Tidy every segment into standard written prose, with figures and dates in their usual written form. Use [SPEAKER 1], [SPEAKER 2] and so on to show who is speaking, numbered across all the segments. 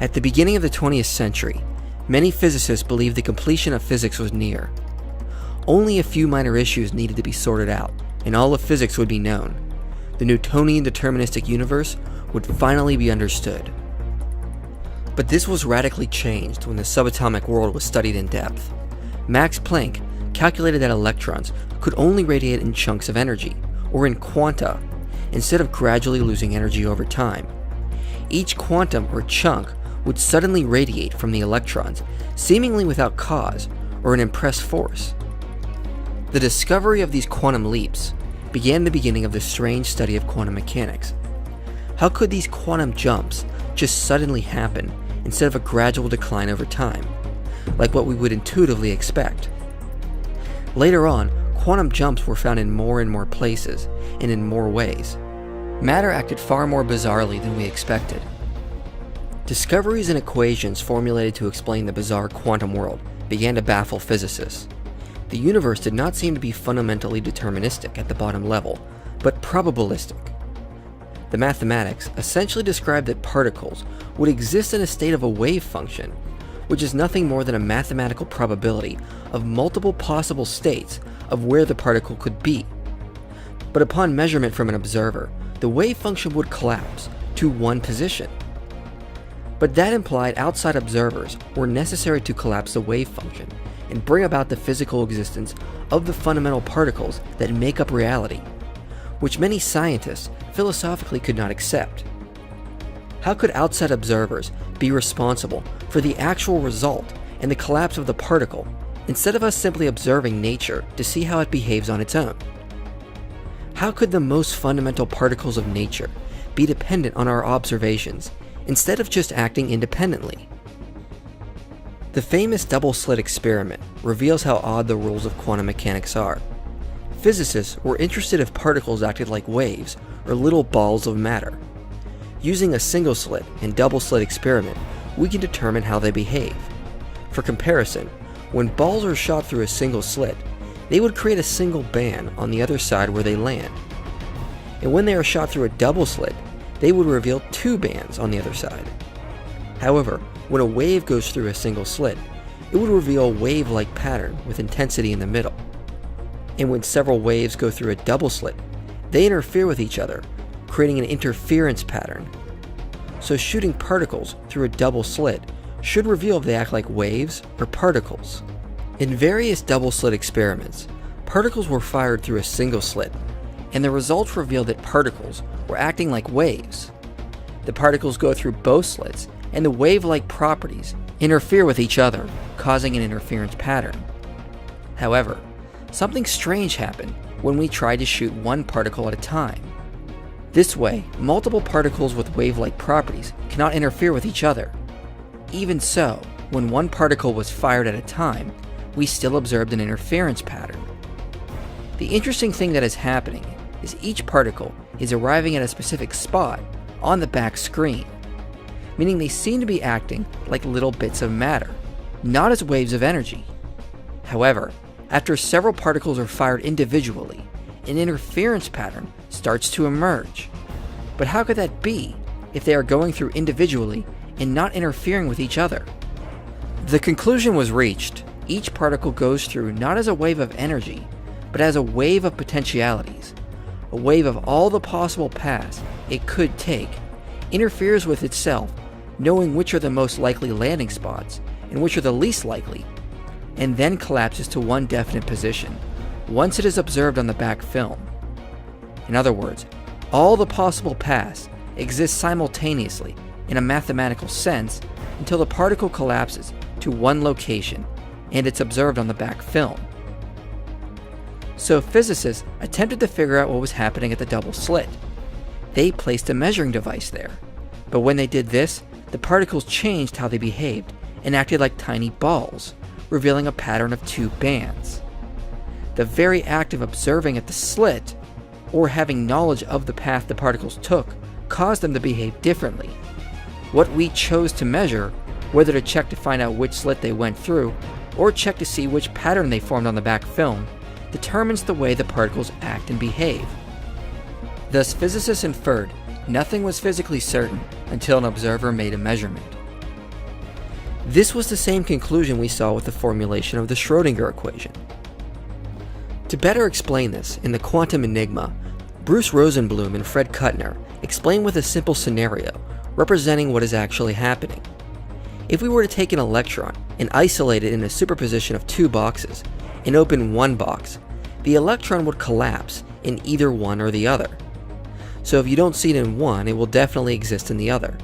[SPEAKER 1] At the beginning of the 20th century, many physicists believed the completion of physics was near. Only a few minor issues needed to be sorted out, and all of physics would be known. The Newtonian deterministic universe would finally be understood. But this was radically changed when the subatomic world was studied in depth. Max Planck calculated that electrons could only radiate in chunks of energy, or in quanta, instead of gradually losing energy over time. Each quantum or chunk would suddenly radiate from the electrons, seemingly without cause or an impressed force. The discovery of these quantum leaps began the beginning of the strange study of quantum mechanics. How could these quantum jumps just suddenly happen instead of a gradual decline over time, like what we would intuitively expect? Later on, quantum jumps were found in more and more places, and in more ways. Matter acted far more bizarrely than we expected. Discoveries and equations formulated to explain the bizarre quantum world began to baffle physicists. The universe did not seem to be fundamentally deterministic at the bottom level, but probabilistic. The mathematics essentially described that particles would exist in a state of a wave function, which is nothing more than a mathematical probability of multiple possible states of where the particle could be. But upon measurement from an observer, the wave function would collapse to one position. But that implied outside observers were necessary to collapse the wave function and bring about the physical existence of the fundamental particles that make up reality, which many scientists philosophically could not accept. How could outside observers be responsible for the actual result and the collapse of the particle, instead of us simply observing nature to see how it behaves on its own? How could the most fundamental particles of nature be dependent on our observations, instead of just acting independently? The famous double-slit experiment reveals how odd the rules of quantum mechanics are. Physicists were interested if particles acted like waves or little balls of matter. Using a single-slit and double-slit experiment, we can determine how they behave. For comparison, when balls are shot through a single slit, they would create a single band on the other side where they land. And when they are shot through a double slit, they would reveal two bands on the other side. However, when a wave goes through a single slit, it would reveal a wave-like pattern with intensity in the middle. And when several waves go through a double slit, they interfere with each other, creating an interference pattern. So shooting particles through a double slit should reveal if they act like waves or particles. In various double slit experiments, particles were fired through a single slit, and the results revealed that particles were acting like waves. The particles go through both slits, and the wave-like properties interfere with each other, causing an interference pattern. However, something strange happened when we tried to shoot one particle at a time. This way, multiple particles with wave-like properties cannot interfere with each other. Even so, when one particle was fired at a time, we still observed an interference pattern. The interesting thing that is happening is each particle is arriving at a specific spot on the back screen, meaning they seem to be acting like little bits of matter, not as waves of energy. However, after several particles are fired individually, an interference pattern starts to emerge. But how could that be if they are going through individually and not interfering with each other? The conclusion was reached. Each particle goes through not as a wave of energy, but as a wave of potentialities. A wave of all the possible paths it could take, interferes with itself, knowing which are the most likely landing spots and which are the least likely, and then collapses to one definite position once it is observed on the back film. In other words, all the possible paths exist simultaneously in a mathematical sense until the particle collapses to one location and it's observed on the back film. So physicists attempted to figure out what was happening at the double slit. They placed a measuring device there, but when they did this, the particles changed how they behaved and acted like tiny balls, revealing a pattern of two bands. The very act of observing at the slit, or having knowledge of the path the particles took, caused them to behave differently. What we chose to measure, whether to check to find out which slit they went through, or check to see which pattern they formed on the back film, determines the way the particles act and behave. Thus, physicists inferred nothing was physically certain until an observer made a measurement. This was the same conclusion we saw with the formulation of the Schrödinger equation. To better explain this, in The Quantum Enigma, Bruce Rosenblum and Fred Kuttner explain with a simple scenario representing what is actually happening. If we were to take an electron and isolate it in a superposition of two boxes and open one box, the electron would collapse in either one or the other. So if you don't see it in one, it will definitely exist in the other.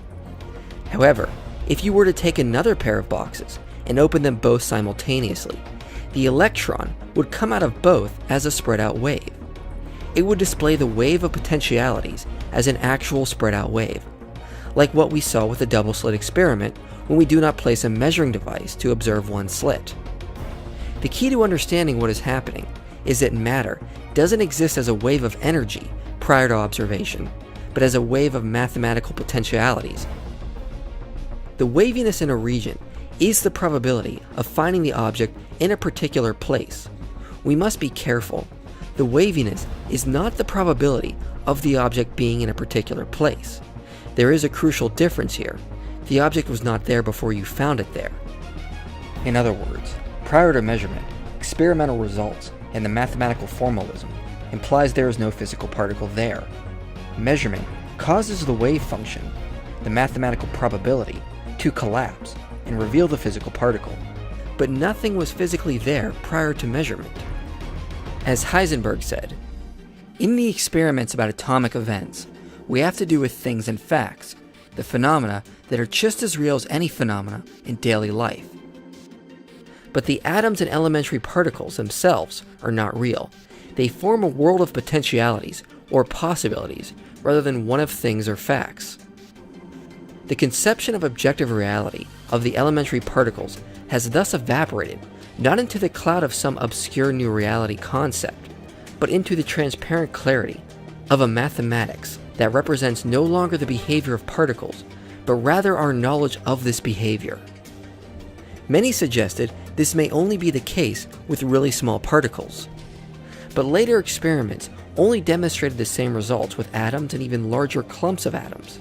[SPEAKER 1] However, if you were to take another pair of boxes and open them both simultaneously, the electron would come out of both as a spread out wave. It would display the wave of potentialities as an actual spread out wave, like what we saw with the double slit experiment when we do not place a measuring device to observe one slit. The key to understanding what is happening is that matter doesn't exist as a wave of energy prior to observation, but as a wave of mathematical potentialities. The waviness in a region is the probability of finding the object in a particular place. We must be careful. The waviness is not the probability of the object being in a particular place. There is a crucial difference here. The object was not there before you found it there. In other words, prior to measurement, experimental results and the mathematical formalism implies there is no physical particle there. Measurement causes the wave function, the mathematical probability, to collapse and reveal the physical particle, but nothing was physically there prior to measurement. As Heisenberg said, "In the experiments about atomic events, we have to do with things and facts, the phenomena that are just as real as any phenomena in daily life. But the atoms and elementary particles themselves are not real. They form a world of potentialities or possibilities rather than one of things or facts." The conception of objective reality of the elementary particles has thus evaporated not into the cloud of some obscure new reality concept, but into the transparent clarity of a mathematics that represents no longer the behavior of particles, but rather our knowledge of this behavior. Many suggested this may only be the case with really small particles, but later experiments only demonstrated the same results with atoms and even larger clumps of atoms.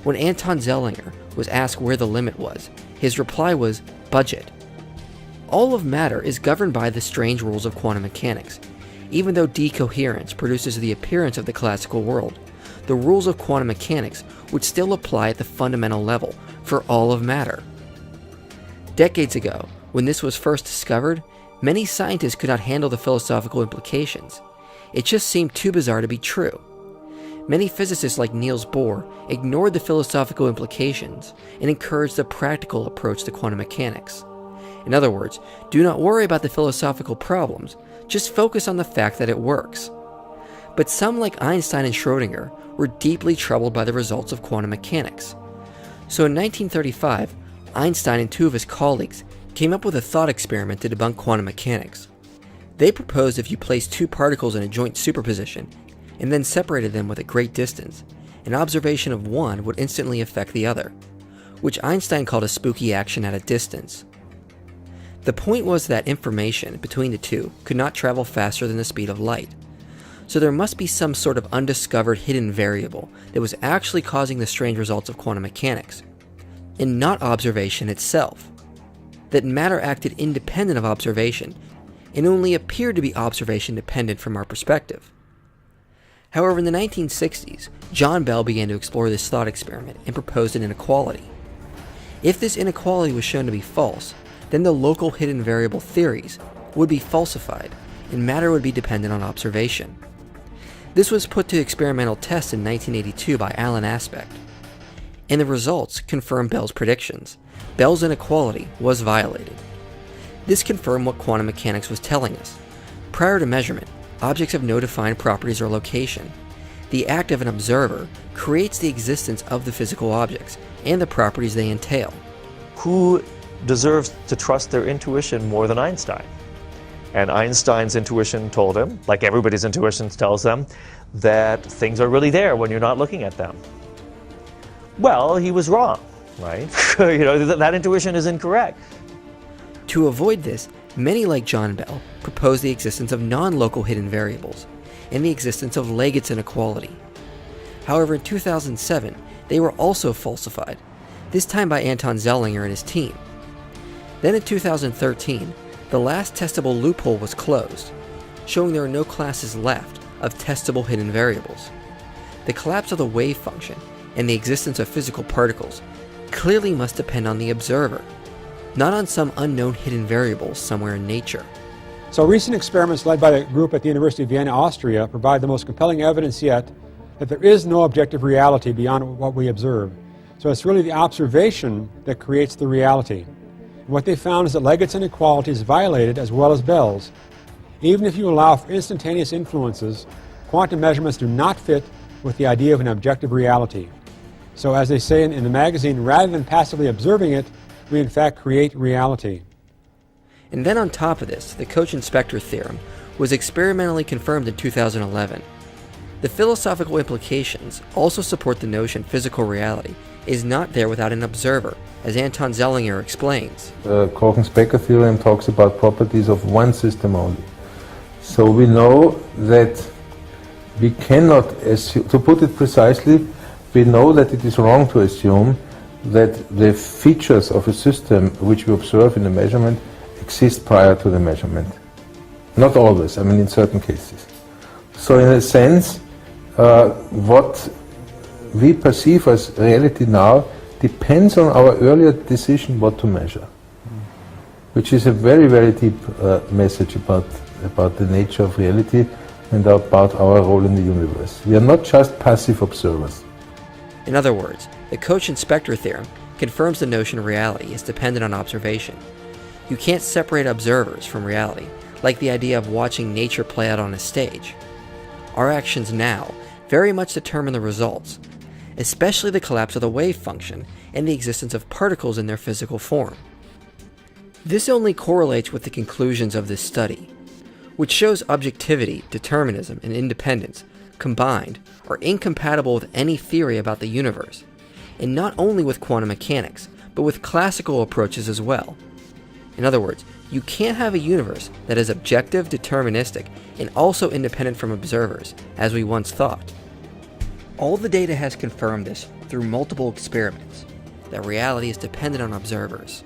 [SPEAKER 1] When Anton Zellinger was asked where the limit was, his reply was budget. All of matter is governed by the strange rules of quantum mechanics. Even though decoherence produces the appearance of the classical world, the rules of quantum mechanics would still apply at the fundamental level for all of matter. Decades ago, when this was first discovered, many scientists could not handle the philosophical implications. It just seemed too bizarre to be true. Many physicists like Niels Bohr ignored the philosophical implications and encouraged the practical approach to quantum mechanics. In other words, do not worry about the philosophical problems, just focus on the fact that it works. But some, like Einstein and Schrödinger, were deeply troubled by the results of quantum mechanics. So in 1935, Einstein and two of his colleagues came up with a thought experiment to debunk quantum mechanics. They proposed if you placed two particles in a joint superposition and then separated them with a great distance, an observation of one would instantly affect the other, which Einstein called a spooky action at a distance. The point was that information between the two could not travel faster than the speed of light. So there must be some sort of undiscovered hidden variable that was actually causing the strange results of quantum mechanics, and not observation itself. That matter acted independent of observation, and only appeared to be observation dependent from our perspective. However, in the 1960s, John Bell began to explore this thought experiment and proposed an inequality. If this inequality was shown to be false, then the local hidden variable theories would be falsified, and matter would be dependent on observation. This was put to experimental test in 1982 by Alan Aspect, and the results confirmed Bell's predictions. Bell's inequality was violated. This confirmed what quantum mechanics was telling us. Prior to measurement, objects have no defined properties or location. The act of an observer creates the existence of the physical objects and the properties they entail.
[SPEAKER 2] Who deserves to trust their intuition more than Einstein? And Einstein's intuition told him, like everybody's intuition tells them, that things are really there when you're not looking at them. Well, he was wrong, right? That intuition is incorrect.
[SPEAKER 1] To avoid this, many like John Bell proposed the existence of non-local hidden variables and the existence of Leggett's inequality. However, in 2007, they were also falsified, this time by Anton Zellinger and his team. Then in 2013, the last testable loophole was closed, showing there are no classes left of testable hidden variables. The collapse of the wave function and the existence of physical particles clearly must depend on the observer, not on some unknown hidden variable somewhere in nature.
[SPEAKER 3] So recent experiments led by the group at the University of Vienna, Austria, provide the most compelling evidence yet that there is no objective reality beyond what we observe. So it's really the observation that creates the reality. And what they found is that Leggett's inequality is violated as well as Bell's. Even if you allow for instantaneous influences, quantum measurements do not fit with the idea of an objective reality. So as they say in the magazine, rather than passively observing it, we in fact create reality.
[SPEAKER 1] And then on top of this, the Koch-Inspector theorem was experimentally confirmed in 2011. The philosophical implications also support the notion physical reality is not there without an observer, as Anton Zellinger explains.
[SPEAKER 4] The Koch-Inspector theorem talks about properties of one system only. So we know that we cannot assume, to put it precisely, we know that it is wrong to assume that the features of a system which we observe in a measurement exist prior to the measurement. Not always, I mean in certain cases. So in a sense, what we perceive as reality now depends on our earlier decision what to measure, which is a very, very deep message about the nature of reality and about our role in the universe. We are not just passive observers.
[SPEAKER 1] In other words, the Koch-Inspector theorem confirms the notion reality is dependent on observation. You can't separate observers from reality, like the idea of watching nature play out on a stage. Our actions now very much determine the results, especially the collapse of the wave function and the existence of particles in their physical form. This only correlates with the conclusions of this study, which shows objectivity, determinism, and independence combined are incompatible with any theory about the universe, and not only with quantum mechanics, but with classical approaches as well. In other words, you can't have a universe that is objective, deterministic, and also independent from observers, as we once thought. All the data has confirmed this through multiple experiments, that reality is dependent on observers.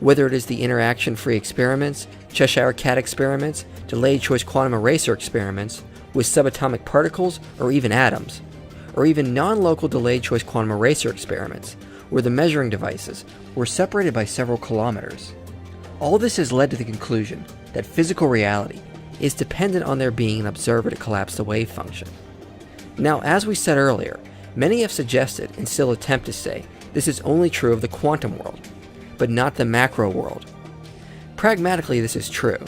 [SPEAKER 1] Whether it is the interaction-free experiments, Cheshire Cat experiments, delayed choice quantum eraser experiments, with subatomic particles or even atoms, or even non-local delayed choice quantum eraser experiments, where the measuring devices were separated by several kilometers. All this has led to the conclusion that physical reality is dependent on there being an observer to collapse the wave function. Now, as we said earlier, many have suggested and still attempt to say this is only true of the quantum world, but not the macro world. Pragmatically, this is true,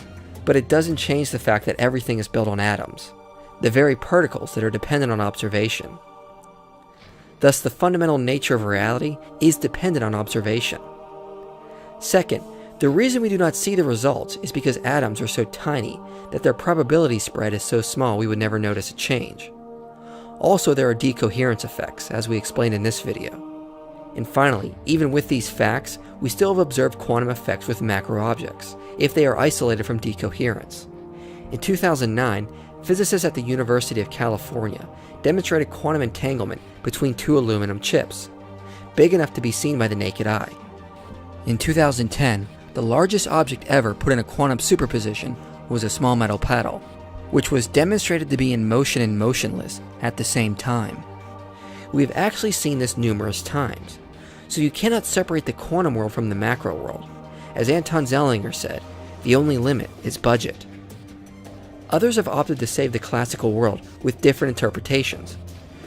[SPEAKER 1] but it doesn't change the fact that everything is built on atoms, the very particles that are dependent on observation. Thus, the fundamental nature of reality is dependent on observation. Second, the reason we do not see the results is because atoms are so tiny that their probability spread is so small we would never notice a change. Also, there are decoherence effects, as we explained in this video. And finally, even with these facts, we still have observed quantum effects with macro objects, if they are isolated from decoherence. In 2009, physicists at the University of California demonstrated quantum entanglement between two aluminum chips, big enough to be seen by the naked eye. In 2010, the largest object ever put in a quantum superposition was a small metal paddle, which was demonstrated to be in motion and motionless at the same time. We have actually seen this numerous times, so you cannot separate the quantum world from the macro world. As Anton Zellinger said, the only limit is budget. Others have opted to save the classical world with different interpretations,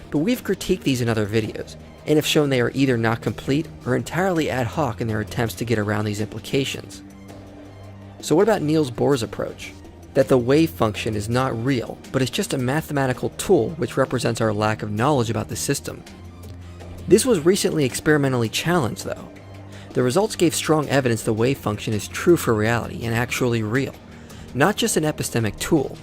[SPEAKER 1] but we've critiqued these in other videos, and have shown they are either not complete or entirely ad hoc in their attempts to get around these implications. So what about Niels Bohr's approach? That the wave function is not real, but is just a mathematical tool which represents our lack of knowledge about the system. This was recently experimentally challenged though. The results gave strong evidence the wave function is true for reality and actually real, not just an epistemic tool.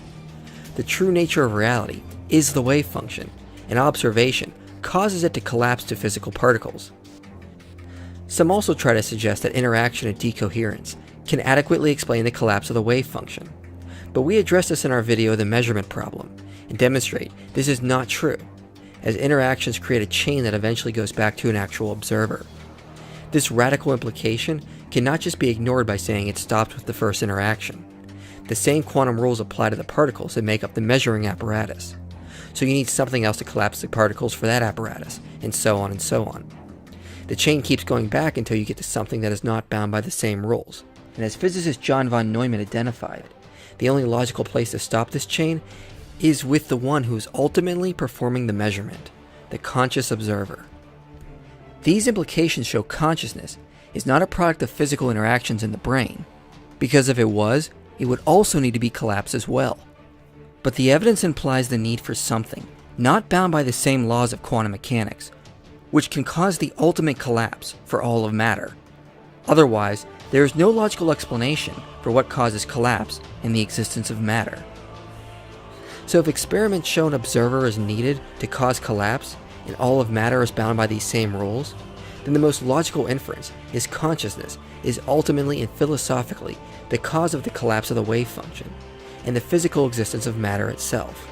[SPEAKER 1] The true nature of reality is the wave function, and observation causes it to collapse to physical particles. Some also try to suggest that interaction and decoherence can adequately explain the collapse of the wave function. But we address this in our video, The Measurement Problem, and demonstrate this is not true, as interactions create a chain that eventually goes back to an actual observer. This radical implication cannot just be ignored by saying it stopped with the first interaction. The same quantum rules apply to the particles that make up the measuring apparatus. So you need something else to collapse the particles for that apparatus, and so on and so on. The chain keeps going back until you get to something that is not bound by the same rules. And as physicist John von Neumann identified, the only logical place to stop this chain is with the one who is ultimately performing the measurement, the conscious observer. These implications show consciousness is not a product of physical interactions in the brain, because if it was, it would also need to be collapsed as well. But the evidence implies the need for something not bound by the same laws of quantum mechanics, which can cause the ultimate collapse for all of matter. Otherwise, there is no logical explanation for what causes collapse in the existence of matter. So if experiments show an observer is needed to cause collapse, and all of matter is bound by these same rules, then the most logical inference is consciousness is ultimately and philosophically the cause of the collapse of the wave function, and the physical existence of matter itself.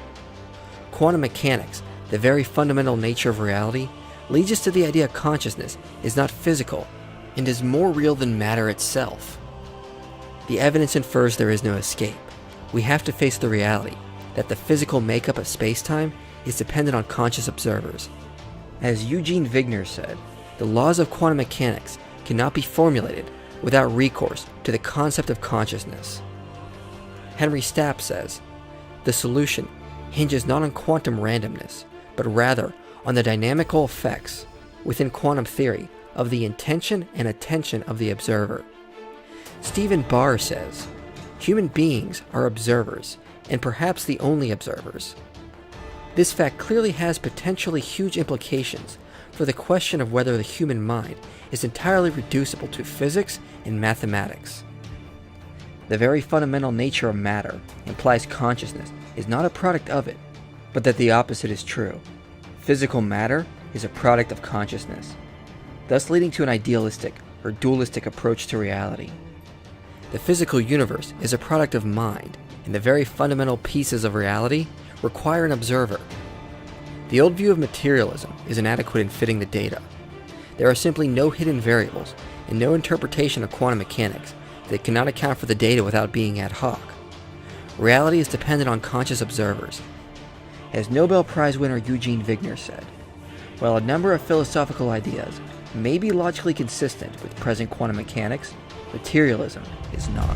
[SPEAKER 1] Quantum mechanics, the very fundamental nature of reality, leads us to the idea consciousness is not physical and is more real than matter itself. The evidence infers there is no escape. We have to face the reality that the physical makeup of space-time is dependent on conscious observers. As Eugene Wigner said, the laws of quantum mechanics cannot be formulated without recourse to the concept of consciousness. Henry Stapp says, the solution hinges not on quantum randomness, but rather on the dynamical effects within quantum theory of the intention and attention of the observer. Stephen Barr says, human beings are observers, and perhaps the only observers. This fact clearly has potentially huge implications for the question of whether the human mind is entirely reducible to physics and mathematics. The very fundamental nature of matter implies consciousness is not a product of it, but that the opposite is true. Physical matter is a product of consciousness, thus leading to an idealistic or dualistic approach to reality. The physical universe is a product of mind, and the very fundamental pieces of reality require an observer. The old view of materialism is inadequate in fitting the data. There are simply no hidden variables and no interpretation of quantum mechanics that cannot account for the data without being ad hoc. Reality is dependent on conscious observers. As Nobel Prize winner Eugene Wigner said, while a number of philosophical ideas may be logically consistent with present quantum mechanics, materialism is not.